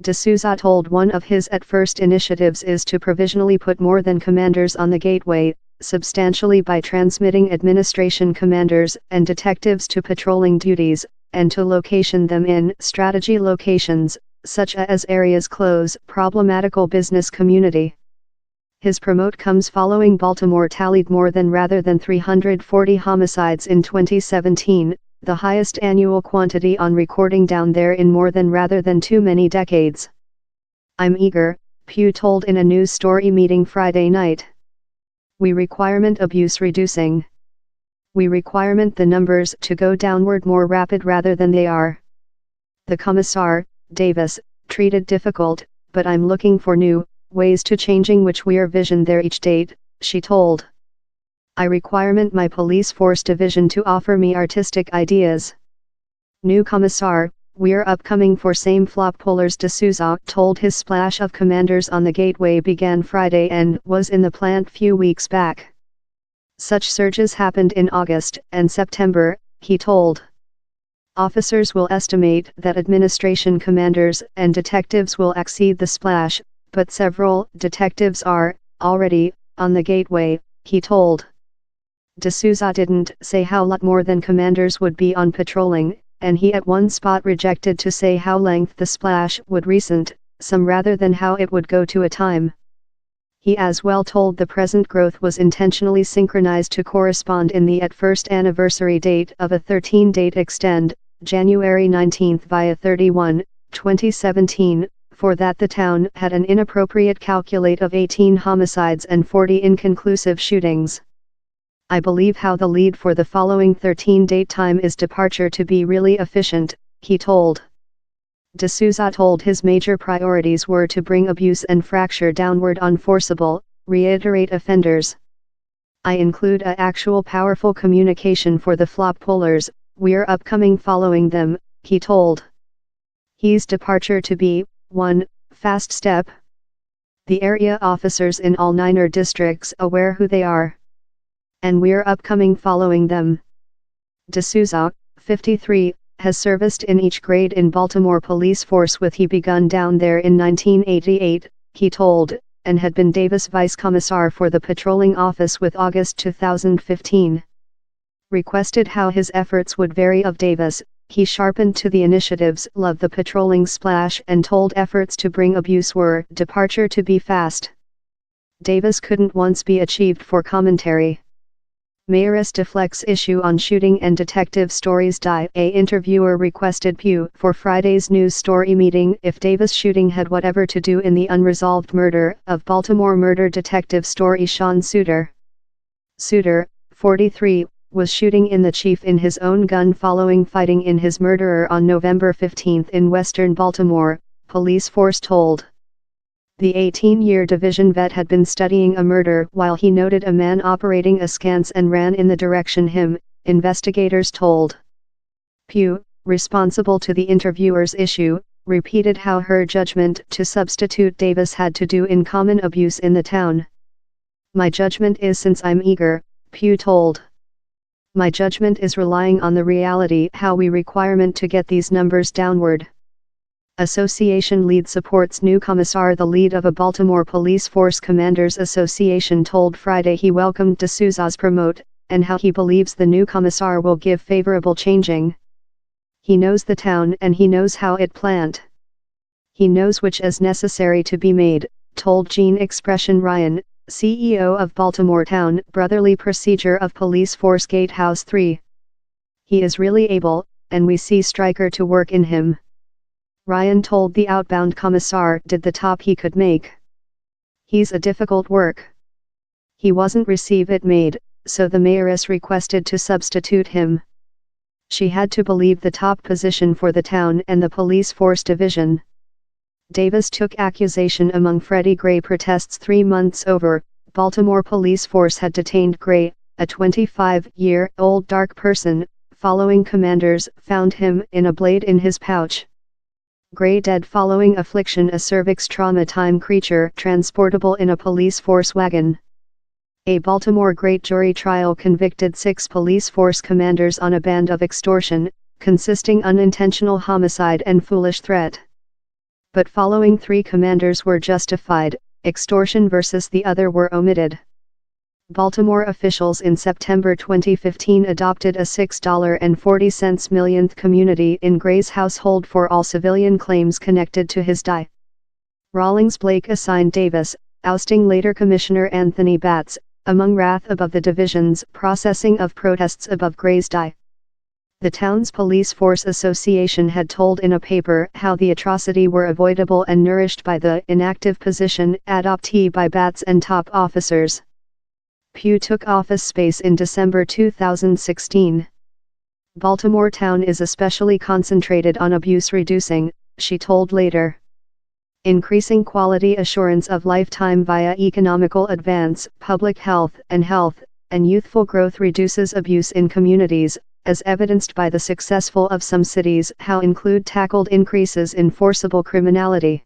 D'Souza told one of his at first initiatives is to provisionally put more than commanders on the gateway, substantially by transmitting administration commanders and detectives to patrolling duties, and to location them in strategy locations, such as areas close problematical business community. His promote comes following Baltimore tallied more than rather than 340 homicides in 2017, the highest annual quantity on recording down there in more than rather than too many decades. I'm eager, Pugh told in a news story meeting Friday night. We requirement abuse reducing. We requirement the numbers to go downward more rapid rather than they are. The Commissar, Davis, treated difficult, but I'm looking for new ways to changing which we're vision there each date, she told. I requirement my police force division to offer me artistic ideas. New Commissar, we're upcoming for same flop pullers. D'Souza told his splash of commanders on the gateway began Friday and was in the plant few weeks back. Such surges happened in August and September, he told. Officers will estimate that administration commanders and detectives will exceed the splash, but several detectives are already on the gateway, he told. D'Souza didn't say how lot more than commanders would be on patrolling, and he at one spot rejected to say how length the splash would recent, some rather than how it would go to a time. He as well told the present growth was intentionally synchronized to correspond in the at first anniversary date of a 13-date extend, January 19 via 31, 2017, for that the town had an inappropriate calculate of 18 homicides and 40 inconclusive shootings. I believe how the lead for the following 13-date time is departure to be really efficient, he told. D'Souza told his major priorities were to bring abuse and fracture downward on forcible, reiterate offenders. I include a actual powerful communication for the flop pullers, we're upcoming following them, he told. He's departure to be, 1, fast step. The area officers in all 9 districts aware who they are. And we're upcoming following them. D'Souza, 53, has serviced in each grade in Baltimore police force with he begun down there in 1988, he told, and had been Davis vice commissar for the patrolling office with August 2015. Requested how his efforts would vary of Davis, he sharpened to the initiatives love the patrolling splash and told efforts to bring abuse were departure to be fast. Davis couldn't once be achieved for commentary. Mayoress deflects issue on shooting and detective stories. A interviewer requested Pugh for Friday's news story meeting if Davis shooting had whatever to do in the unresolved murder of Baltimore murder detective story Sean Suter. Suter, 43, was shooting in the chief in his own gun following fighting in his murderer on November 15 in western Baltimore, police force told. The 18-year division vet had been studying a murder while he noted a man operating askance and ran in the direction him, investigators told. Pugh, responsible to the interviewer's issue, repeated how her judgment to substitute Davis had to do in common abuse in the town. My judgment is since I'm eager, Pugh told. My judgment is relying on the reality how we requirement to get these numbers downward. Association lead supports new commissar. The lead of a Baltimore Police Force Commanders Association told Friday he welcomed D'Souza's promote, and how he believes the new commissar will give favorable changing. He knows the town and he knows how it plant. He knows which is necessary to be made, told Gene Expression Ryan, CEO of Baltimore Town Brotherly Procedure of Police Force Gatehouse 3. He is really able, and we see striker to work in him. Ryan told the outbound commissar did the top he could make. He's a difficult work. He wasn't receive it made, so the mayoress requested to substitute him. She had to believe the top position for the town and the police force division. Davis took accusation among Freddie Gray protests 3 months over. Baltimore police force had detained Gray, a 25-year-old dark person, following commanders found him in a blade in his pouch. Gray dead following affliction, a cervix trauma time creature transportable in a police force wagon. A Baltimore great jury trial convicted 6 police force commanders on a band of extortion, consisting unintentional homicide and foolish threat. But following 3 commanders were justified, extortion versus the other were omitted. Baltimore officials in September 2015 adopted a $6.40 millionth community in Gray's household for all civilian claims connected to his die. Rawlings Blake assigned Davis, ousting later Commissioner Anthony Batts, among wrath above the division's processing of protests above Gray's die. The town's police force association had told in a paper how the atrocity were avoidable and nourished by the inactive position adoptee by Batts and top officers. Pugh took office space in December 2016. Baltimore town is especially concentrated on abuse reducing, she told later. Increasing quality assurance of lifetime via economical advance, public health, and youthful growth reduces abuse in communities, as evidenced by the successful of some cities how include tackled increases in forcible criminality.